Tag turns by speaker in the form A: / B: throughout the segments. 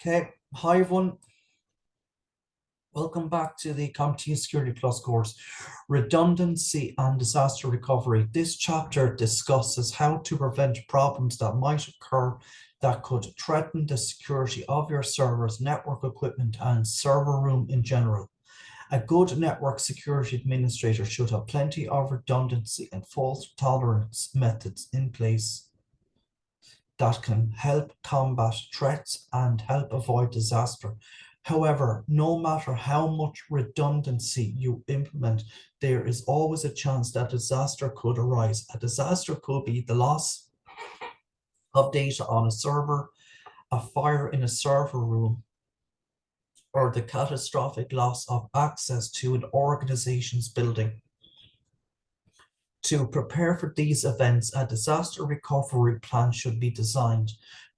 A: Okay, hi everyone. Welcome back to the Comptia Security Plus course, Redundancy and Disaster Recovery. This chapter discusses how to prevent problems that might occur that could threaten the security of your servers, network equipment, and server room in general. A good network security administrator should have plenty of redundancy and fault tolerance methods in place that can help combat threats and help avoid disaster. However, no matter how much redundancy you implement, there is always a chance that disaster could arise. A disaster could be the loss of data on a server, a fire in a server room, or the catastrophic loss of access to an organization's building. To prepare for these events, a disaster recovery plan should be designed,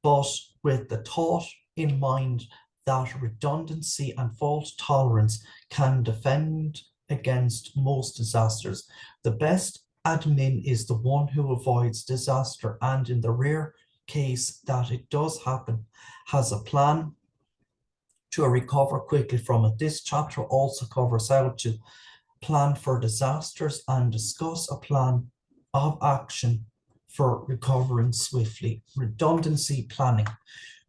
A: but with the thought in mind that redundancy and fault tolerance can defend against most disasters. The best admin is the one who avoids disaster, and in the rare case that it does happen, has a plan to recover quickly from it. This chapter also covers how to plan for disasters and discuss a plan of action for recovering swiftly. Redundancy planning.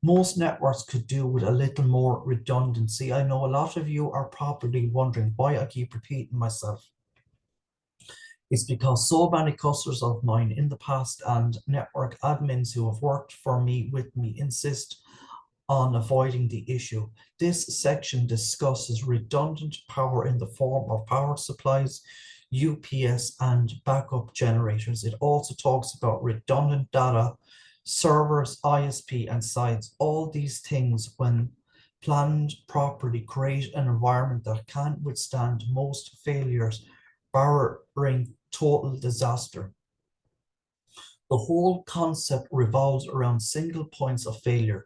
A: Most networks could do with a little more redundancy. I know a lot of you are probably wondering why I keep repeating myself. It's because so many customers of mine in the past and network admins who have worked for me with me insist on avoiding the issue. This section discusses redundant power in the form of power supplies, UPS, and backup generators. It also talks about redundant data, servers, ISP, and sites. All these things, when planned properly, create an environment that can withstand most failures, barring total disaster. The whole concept revolves around single points of failure.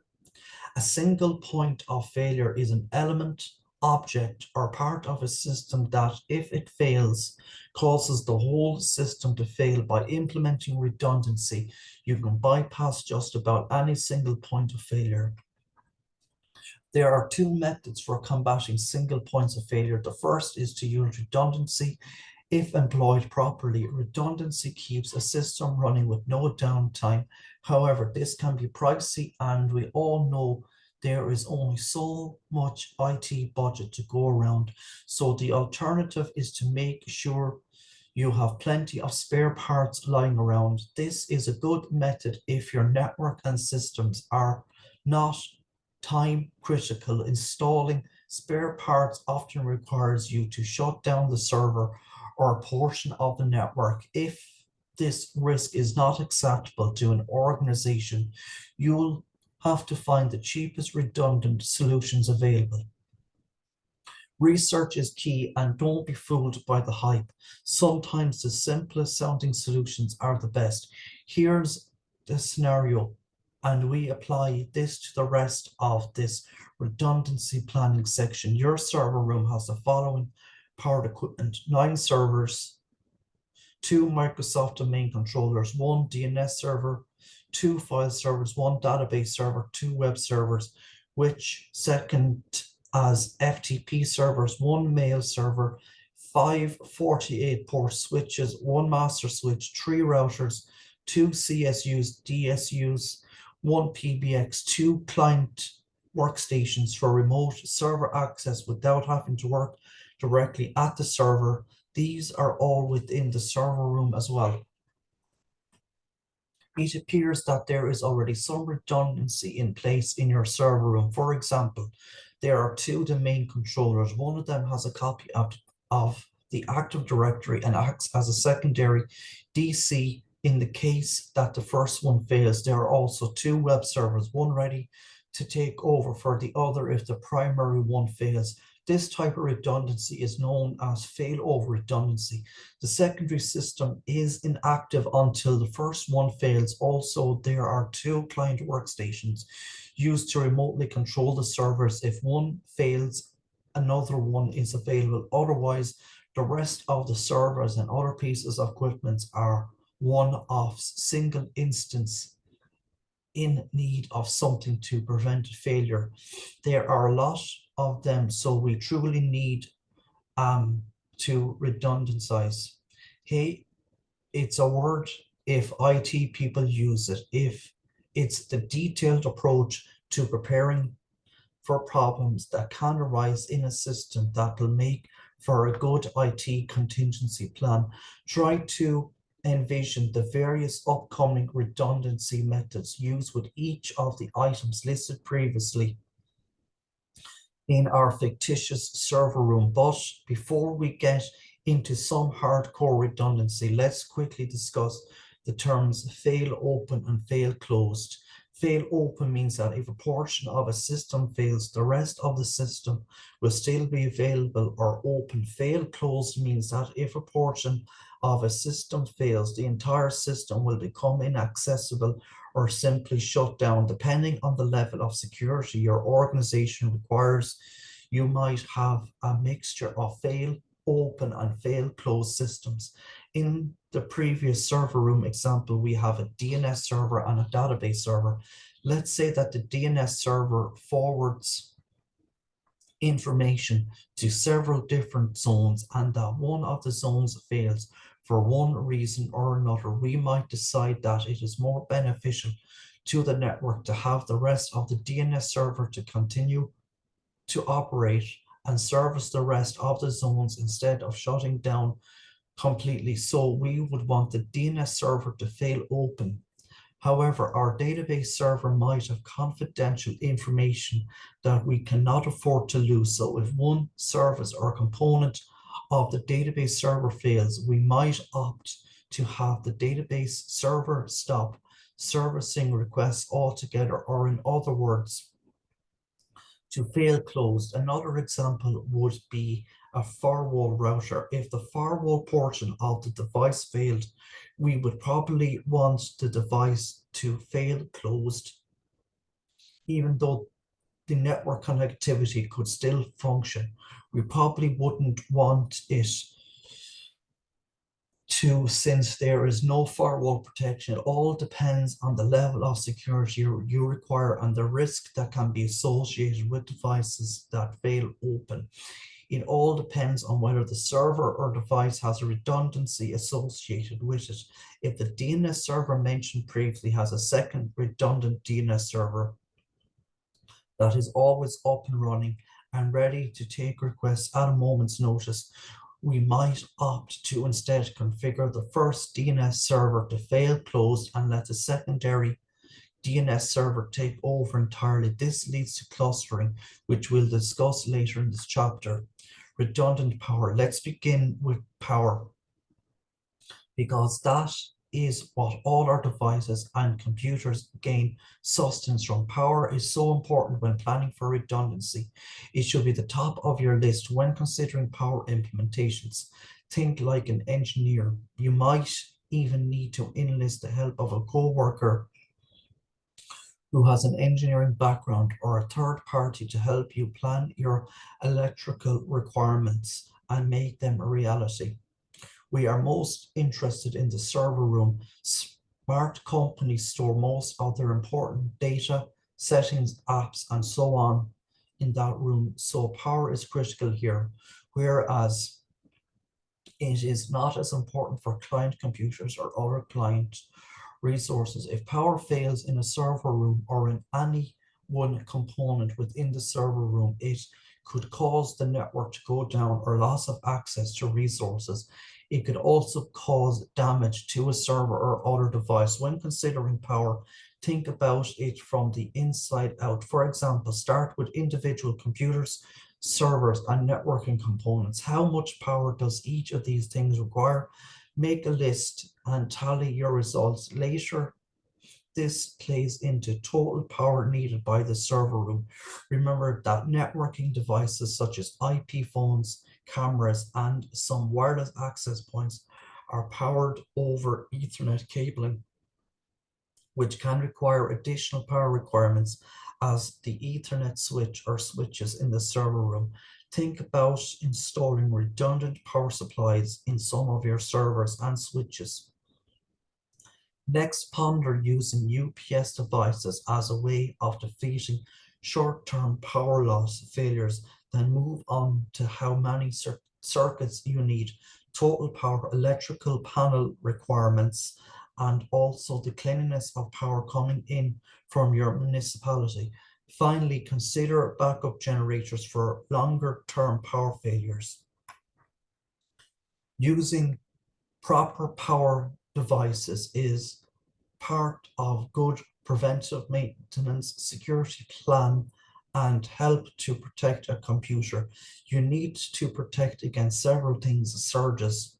A: A single point of failure is an element, object, or part of a system that, if it fails, causes the whole system to fail. By implementing redundancy, you can bypass just about any single point of failure. There are two methods for combating single points of failure. The first is to use redundancy. If employed properly, redundancy keeps a system running with no downtime. However, this can be pricey, and we all know there is only so much IT budget to go around. So the alternative is to make sure you have plenty of spare parts lying around. This is a good method if your network and systems are not time critical. Installing spare parts often requires you to shut down the server or a portion of the network. If this risk is not acceptable to an organization, you'll have to find the cheapest redundant solutions available. Research is key, and don't be fooled by the hype. Sometimes the simplest sounding solutions are the best. Here's the scenario, and we apply this to the rest of this redundancy planning section. Your server room has the following powered equipment: 9 servers, 2 Microsoft domain controllers, 1 DNS server, 2 file servers, 1 database server, 2 web servers, which second as FTP servers, 1 mail server, 5 48-port switches, 1 master switch, 3 routers, 2 CSUs, DSUs, 1 PBX, 2 client workstations for remote server access without having to work directly at the server. These are all within the server room as well. It appears that there is already some redundancy in place in your server room. For example, there are 2 domain controllers. One of them has a copy of the Active Directory and acts as a secondary DC in the case that the first one fails. There are also 2 web servers, one ready to take over for the other if the primary one fails. This type of redundancy is known as failover redundancy. The secondary system is inactive until the first one fails. Also, there are 2 client workstations used to remotely control the servers. If one fails, another one is available. Otherwise, the rest of the servers and other pieces of equipment are one-offs, single instance in need of something to prevent failure. There are a lot of them, so we truly need to redundantize. Hey, it's a word if IT people use it, if it's the detailed approach to preparing for problems that can arise in a system that will make for a good IT contingency plan. Try to envision the various upcoming redundancy methods used with each of the items listed previously in our fictitious server room. But before we get into some hardcore redundancy, let's quickly discuss the terms fail open and fail closed. Fail open means that if a portion of a system fails, the rest of the system will still be available or open. Fail closed means that if a portion of a system fails, the entire system will become inaccessible or simply shut down. Depending on the level of security your organization requires, you might have a mixture of fail open and fail closed systems. In the previous server room example, we have a DNS server and a database server. Let's say that the DNS server forwards information to several different zones and that one of the zones fails for one reason or another. We might decide that it is more beneficial to the network to have the rest of the DNS server to continue to operate and service the rest of the zones instead of shutting down completely. So we would want the DNS server to fail open. However, our database server might have confidential information that we cannot afford to lose. So if one service or component of the database server fails, we might opt to have the database server stop servicing requests altogether, or in other words, to fail closed. Another example would be a firewall router. If the firewall portion of the device failed, we would probably want the device to fail closed, even though the network connectivity could still function. We probably wouldn't want it to, since there is no firewall protection. It all depends on the level of security you require and the risk that can be associated with devices that fail open. It all depends on whether the server or device has a redundancy associated with it. If the DNS server mentioned previously has a second redundant DNS server that is always up and running and ready to take requests at a moment's notice, we might opt to instead configure the first DNS server to fail closed and let the secondary DNS server take over entirely. This leads to clustering, which we'll discuss later in this chapter. Redundant power. Let's begin with power, because that is what all our devices and computers gain sustenance from. Power is so important when planning for redundancy. It should be the top of your list when considering power implementations. Think like an engineer. You might even need to enlist the help of a co-worker who has an engineering background or a third party to help you plan your electrical requirements and make them a reality. We are most interested in the server room. Smart companies store most of their important data, settings, apps, and so on in that room. So power is critical here, whereas it is not as important for client computers or other client resources. If power fails in a server room or in any one component within the server room, it could cause the network to go down or loss of access to resources. It could also cause damage to a server or other device. When considering power, think about it from the inside out. For example, start with individual computers, servers, and networking components. How much power does each of these things require? Make a list and tally your results. Later, this plays into total power needed by the server room. Remember that networking devices such as IP phones, cameras, and some wireless access points are powered over Ethernet cabling, which can require additional power requirements as the Ethernet switch or switches in the server room. Think about installing redundant power supplies in some of your servers and switches. Next, ponder using UPS devices as a way of defeating short-term power loss failures. Then move on to how many circuits you need, total power, electrical panel requirements, and also the cleanliness of power coming in from your municipality. Finally, consider backup generators for longer-term power failures. Using proper power devices is part of good preventive maintenance, security plan, and help to protect a computer. You need to protect against several things: surges.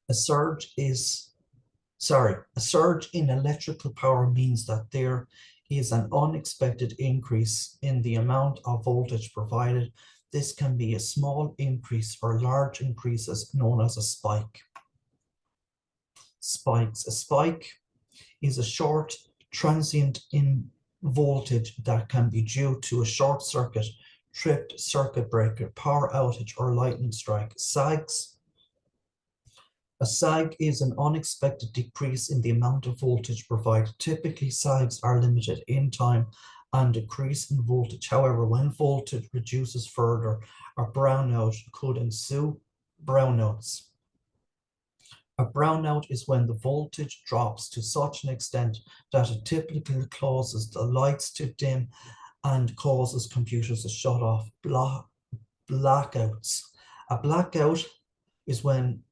A: A surge in electrical power means that there is an unexpected increase in the amount of voltage provided. This can be a small increase or large increases known as a spike. Spikes. A spike is a short transient in voltage that can be due to a short circuit, tripped circuit breaker, power outage, or lightning strike. Sags. A sag is an unexpected decrease in the amount of voltage provided. Typically, sags are limited in time and decrease in voltage. However, when voltage reduces further, a brownout could ensue. Brownouts. A brownout is when the voltage drops to such an extent that it typically causes the lights to dim and causes computers to shut off. Blackouts. A blackout is when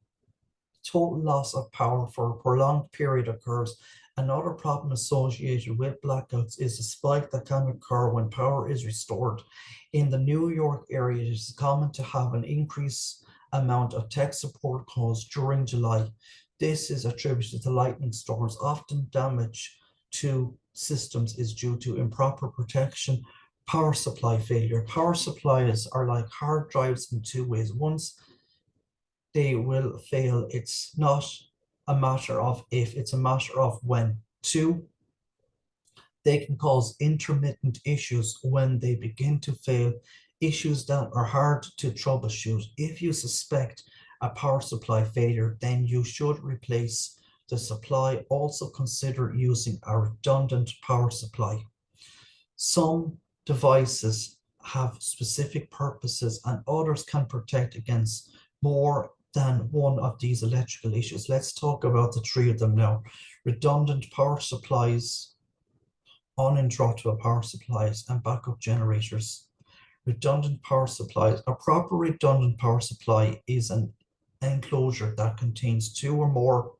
A: total loss of power for a prolonged period occurs. Another problem associated with blackouts is a spike that can occur when power is restored. In the New York area, it is common to have an increased amount of tech support calls during July. This is attributed to lightning storms. Often damage to systems is due to improper protection. Power supply failure. Power supplies are like hard drives in two ways. Once they will fail, it's not a matter of if, it's a matter of when. Two, they can cause intermittent issues when they begin to fail, issues that are hard to troubleshoot. If you suspect a power supply failure, then you should replace the supply. Also consider using a redundant power supply. Some devices have specific purposes and others can protect against more than one of these electrical issues. Let's talk about the three of them now. Redundant power supplies, uninterruptible power supplies, and backup generators. Redundant power supplies. A proper redundant power supply is an enclosure that contains two or more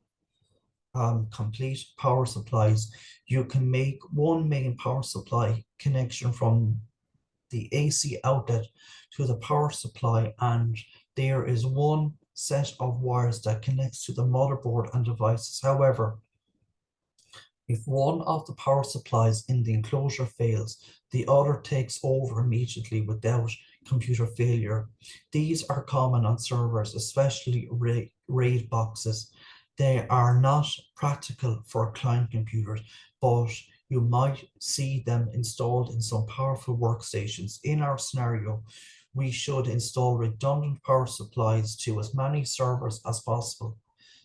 A: complete power supplies. You can make one main power supply connection from the AC outlet to the power supply, and there is one set of wires that connects to the motherboard and devices. However, if one of the power supplies in the enclosure fails, the other takes over immediately without computer failure. These are common on servers, especially RAID boxes. They are not practical for client computers, but you might see them installed in some powerful workstations. In our scenario, we should install redundant power supplies to as many servers as possible,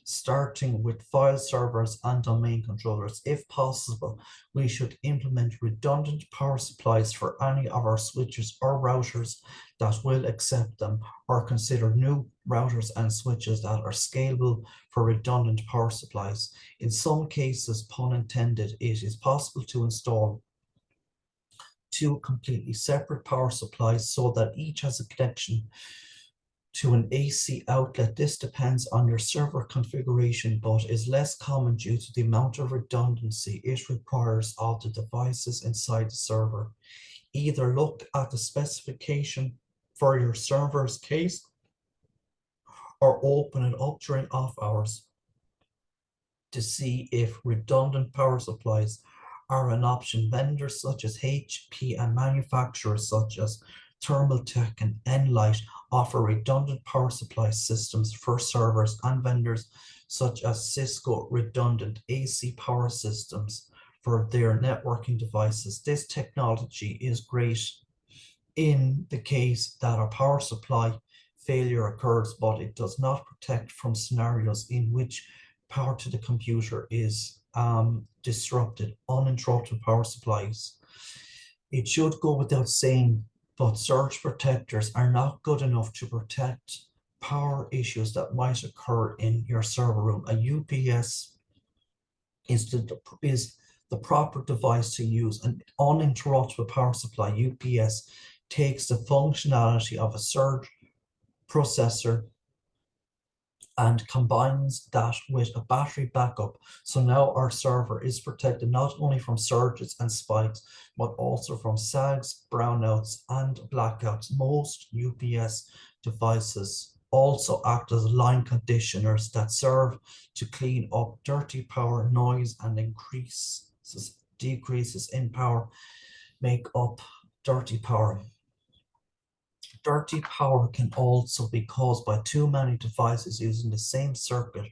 A: starting with file servers and domain controllers. If possible, we should implement redundant power supplies for any of our switches or routers that will accept them, or consider new routers and switches that are scalable for redundant power supplies. In some cases, pun intended, it is possible to install two completely separate power supplies so that each has a connection to an AC outlet. This depends on your server configuration, but is less common due to the amount of redundancy it requires of the devices inside the server. Either look at the specification for your server's case or open it up during off hours to see if redundant power supplies are an option. Vendors such as HP and manufacturers such as Thermaltake and Enlight offer redundant power supply systems for servers, and vendors such as Cisco redundant AC power systems for their networking devices. This technology is great in the case that a power supply failure occurs, but it does not protect from scenarios in which power to the computer is disrupted, uninterrupted power supplies. It should go without saying, but surge protectors are not good enough to protect power issues that might occur in your server room. A UPS is the proper device to use. An uninterruptible power supply, UPS, takes the functionality of a surge processor and combines that with a battery backup. So now our server is protected not only from surges and spikes, but also from sags, brownouts, and blackouts. Most UPS devices also act as line conditioners that serve to clean up dirty power, noise, and decreases in power make up dirty power. Dirty power can also be caused by too many devices using the same circuit,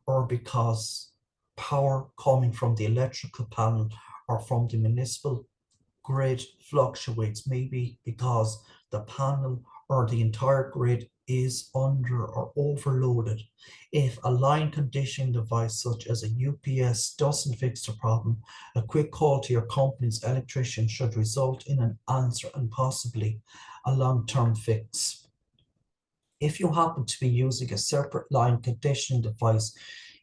A: or because power coming from the electrical panel or from the municipal grid fluctuates, maybe because the panel or the entire grid is under or overloaded. If a line conditioning device such as a UPS doesn't fix the problem, a quick call to your company's electrician should result in an answer and possibly a long-term fix. If you happen to be using a separate line conditioning device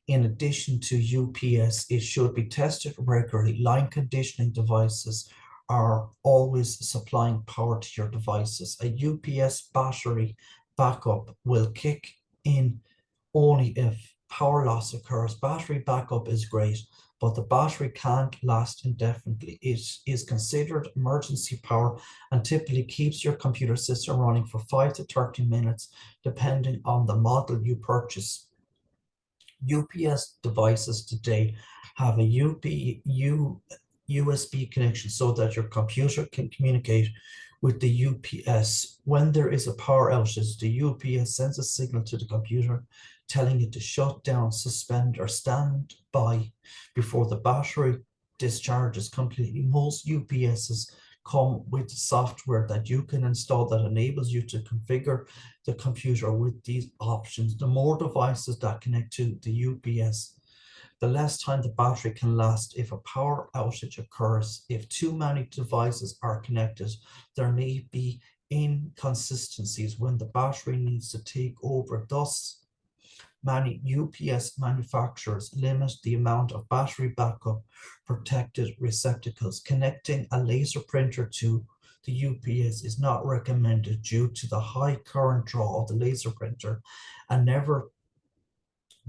A: in addition to UPS, it should be tested regularly. Line conditioning devices are always supplying power to your devices. A UPS battery backup will kick in only if power loss occurs. Battery backup is great, but the battery can't last indefinitely. It is considered emergency power and typically keeps your computer system running for 5 to 30 minutes, depending on the model you purchase. UPS devices today have a USB connection so that your computer can communicate with the UPS. When there is a power outage, the UPS sends a signal to the computer telling it to shut down, suspend, or stand by before the battery discharges completely. Most UPSs come with software that you can install that enables you to configure the computer with these options. The more devices that connect to the UPS, the less time the battery can last. If a power outage occurs, if too many devices are connected, there may be inconsistencies when the battery needs to take over. Thus, many UPS manufacturers limit the amount of battery backup protected receptacles. Connecting a laser printer to the UPS is not recommended due to the high current draw of the laser printer, and never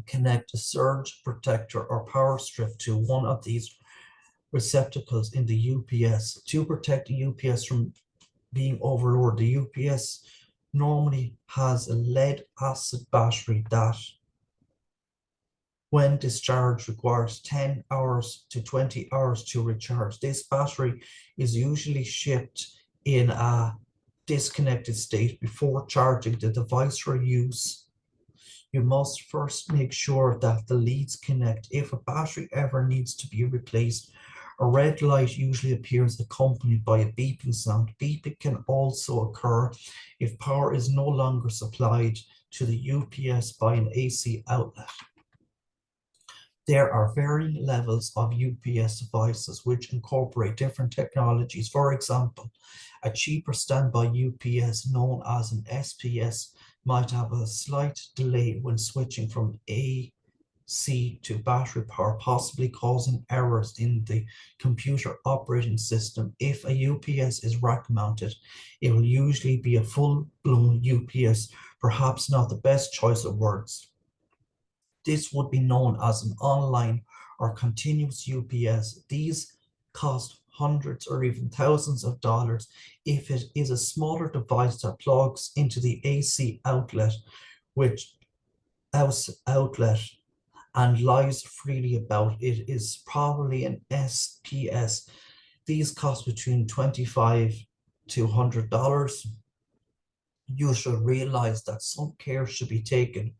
A: connect a surge protector or power strip to one of these receptacles in the UPS. To protect the UPS from being overloaded, the UPS normally has a lead acid battery that, when discharged, requires 10 hours to 20 hours to recharge. This battery is usually shipped in a disconnected state before charging the device for use. You must first make sure that the leads connect. If a battery ever needs to be replaced, a red light usually appears accompanied by a beeping sound. Beeping can also occur if power is no longer supplied to the UPS by an AC outlet. There are varying levels of UPS devices which incorporate different technologies. For example, a cheaper standby UPS known as an SPS might have a slight delay when switching from AC to battery power, possibly causing errors in the computer operating system. If a UPS is rack mounted, it will usually be a full-blown UPS, perhaps not the best choice of words. This would be known as an online or continuous UPS. These cost hundreds or even thousands of dollars. If it is a smaller device that plugs into the AC outlet, and lies freely about, it is probably an SPS. These cost between $25 to $100. You should realize that some care should be taken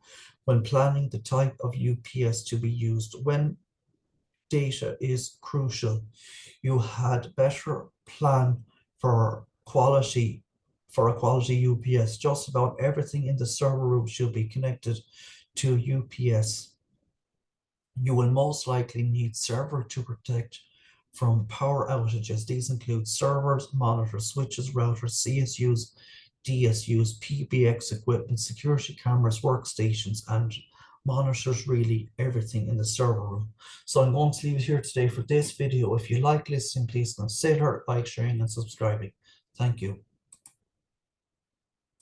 A: when planning the type of UPS to be used. When data is crucial, you had better plan for a quality UPS. Just about everything in the server room should be connected to UPS. You will most likely need server to protect from power outages. These include servers, monitors, switches, routers, CSUs, DSUs, PBX equipment, security cameras, workstations, and monitors, really everything in the server room. So I'm going to leave it here today for this video. If you like listening, please consider like, sharing, and subscribing. Thank you.